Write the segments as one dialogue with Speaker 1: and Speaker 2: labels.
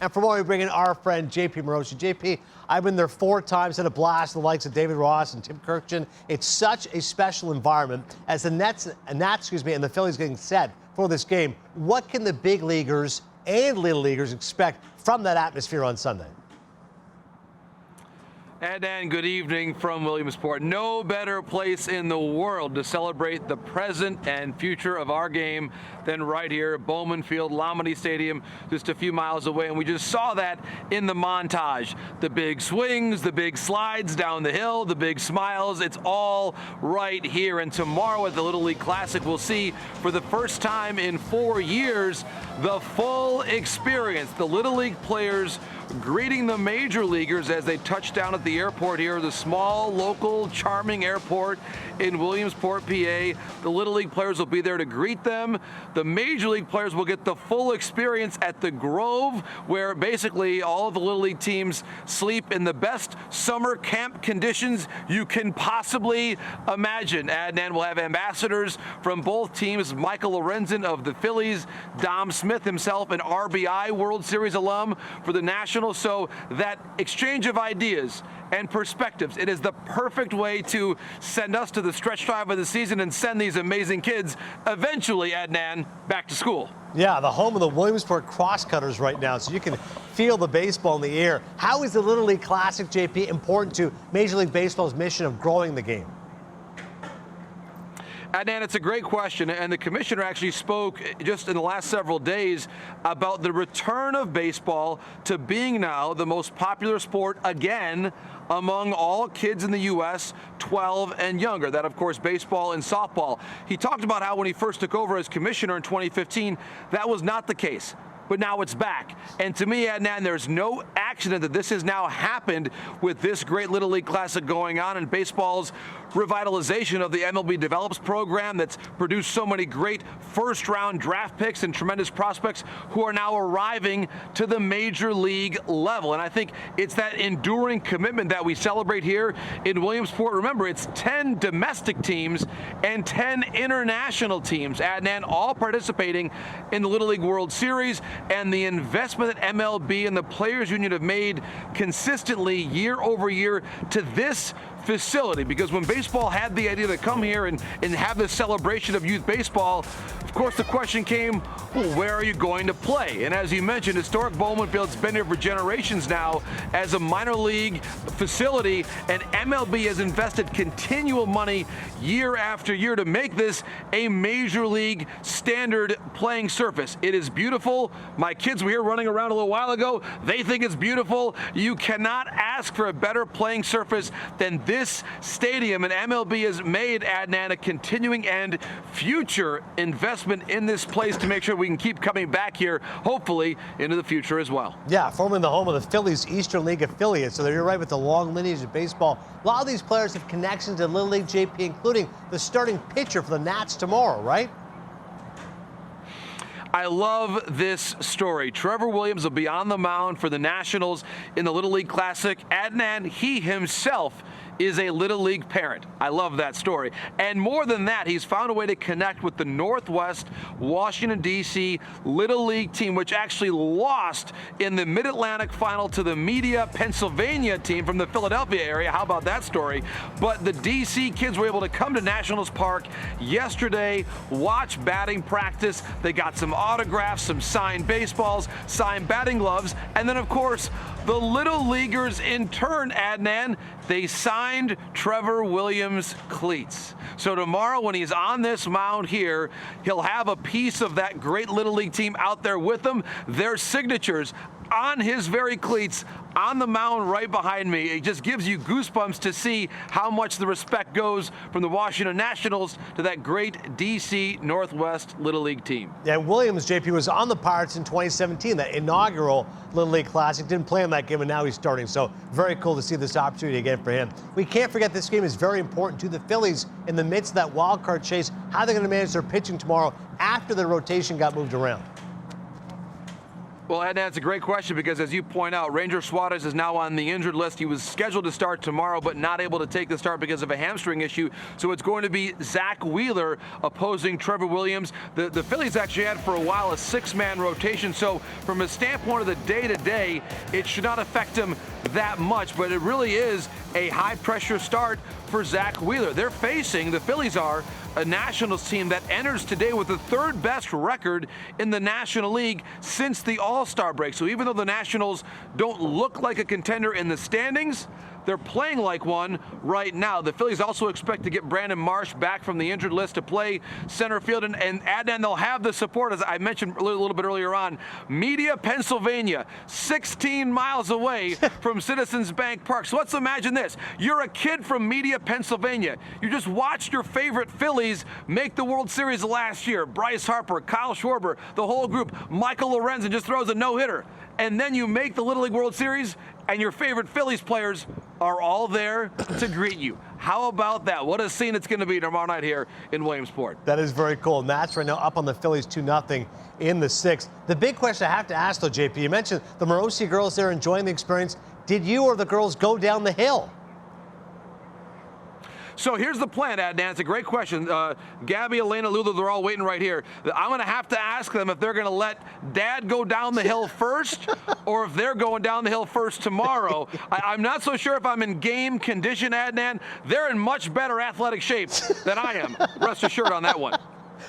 Speaker 1: And for more, we bring in our friend JP Morosi. JP, I've been there 4 times, had a blast, the likes of David Ross and Tim Kirkjian. It's such a special environment. As the Nats and the Phillies getting set for this game, what can the big leaguers and little leaguers expect from that atmosphere on Sunday?
Speaker 2: And good evening from Williamsport. No better place in the world to celebrate the present and future of our game than right here at Bowman Field, Lamade Stadium, just a few miles away. And we just saw that in the montage. The big swings, the big slides down the hill, the big smiles. It's all right here. And tomorrow at the Little League Classic, we'll see for the first time in 4 years the full experience. The Little League players greeting the major leaguers as they touch down at the airport here, the small, local, charming airport in Williamsport, PA. The Little League players will be there to greet them. The major league players will get the full experience at the Grove, where basically all of the Little League teams sleep in the best summer camp conditions you can possibly imagine. And we'll have ambassadors from both teams, Michael Lorenzen of the Phillies, Dom Smith himself, an RBI World Series alum for the Nationals. So that exchange of ideas and perspectives, it is the perfect way to send us to the stretch drive of the season and send these amazing kids eventually, Adnan, back to school.
Speaker 1: Yeah, the home of the Williamsport Crosscutters right now, so you can feel the baseball in the air. How is the Little League Classic, JP, important to Major League Baseball's mission of growing the game?
Speaker 2: Adnan, it's a great question, and the commissioner actually spoke just in the last several days about the return of baseball to being now the most popular sport again among all kids in the U.S. 12 and younger. That, of course, baseball and softball. He talked about how when he first took over as commissioner in 2015, that was not the case. But now it's back. And to me, Adnan, there's no accident that this has now happened with this great Little League Classic going on and baseball's revitalization of the MLB Develops program that's produced so many great first-round draft picks and tremendous prospects who are now arriving to the major league level. And I think it's that enduring commitment that we celebrate here in Williamsport. Remember, it's 10 domestic teams and 10 international teams, Adnan, all participating in the Little League World Series. And the investment that MLB and the Players Union have made consistently year over year to this facility, because when baseball had the idea to come here and have this celebration of youth baseball, of course the question came, well, where are you going to play? And as you mentioned, historic Bowman Field's been here for generations now as a minor league facility, and MLB has invested continual money year after year to make this a major league standard playing surface. It is beautiful. My kids were here running around a little while ago. They think it's beautiful. You cannot ask for a better playing surface than this stadium, and MLB has made, Adnan, a continuing and future investment in this place to make sure we can keep coming back here, hopefully, into the future as well.
Speaker 1: Yeah, formerly the home of the Phillies Eastern League affiliate, so you're right with the long lineage of baseball. A lot of these players have connections to Little League, JP, including the starting pitcher for the Nats tomorrow, right?
Speaker 2: I love this story. Trevor Williams will be on the mound for the Nationals in the Little League Classic. Adnan, he himself is a Little League parent. I love that story. And more than that, he's found a way to connect with the Northwest Washington, D.C. Little League team, which actually lost in the Mid-Atlantic final to the Media, Pennsylvania team from the Philadelphia area. How about that story? But the D.C. kids were able to come to Nationals Park yesterday, watch batting practice. They got some autographs, some signed baseballs, signed batting gloves, and then, of course, the Little Leaguers in turn, Adnan, they signed Trevor Williams cleats. So tomorrow when he's on this mound here, he'll have a piece of that great Little League team out there with him, their signatures on his very cleats on the mound right behind me. It just gives you goosebumps to see how much the respect goes from the Washington Nationals to that great D.C. Northwest Little League team.
Speaker 1: Yeah, Williams, JP, was on the Pirates in 2017, that inaugural Little League Classic. Didn't play in that game, and now he's starting. So very cool to see this opportunity again for him. We can't forget this game is very important to the Phillies in the midst of that wild card chase. How they're going to manage their pitching tomorrow after the rotation got moved around.
Speaker 2: Well, Adnan, that's a great question because, as you point out, Ranger Suarez is now on the injured list. He was scheduled to start tomorrow, but not able to take the start because of a hamstring issue. So it's going to be Zach Wheeler opposing Trevor Williams. The Phillies actually had for a while a 6-man rotation. So from a standpoint of the day-to-day, it should not affect him that much. But it really is a high-pressure start for Zach Wheeler. They're facing, the Phillies are, a Nationals team that enters today with the 3rd best record in the National League since the All-Star break. So even though the Nationals don't look like a contender in the standings, they're playing like one right now. The Phillies also expect to get Brandon Marsh back from the injured list to play center field. And Adnan, they'll have the support, as I mentioned a little bit earlier on, Media, Pennsylvania, 16 miles away from Citizens Bank Park. So let's imagine this. You're a kid from Media, Pennsylvania. You just watched your favorite Phillies make the World Series last year. Bryce Harper, Kyle Schwarber, the whole group. Michael Lorenzen just throws a no-hitter. And then you make the Little League World Series, and your favorite Phillies players are all there to greet you. How about that? What a scene it's going to be tomorrow night here in Williamsport.
Speaker 1: That is very cool. Nats right now up on the Phillies 2-0 in the 6th. The big question I have to ask, though, JP, you mentioned the Morosi girls there enjoying the experience. Did you or the girls go down the hill?
Speaker 2: So here's the plan, Adnan. It's a great question. Gabby, Elena, Lulu, they're all waiting right here. I'm going to have to ask them if they're going to let Dad go down the hill first or if they're going down the hill first tomorrow. I'm not so sure if I'm in game condition, Adnan. They're in much better athletic shape than I am. Rest assured on that one.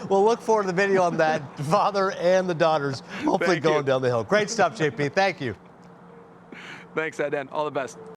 Speaker 1: We'll look forward to the video on that. Father and the daughters hopefully going down the hill. Great stuff, JP. Thank you.
Speaker 2: Thanks, Adnan. All the best.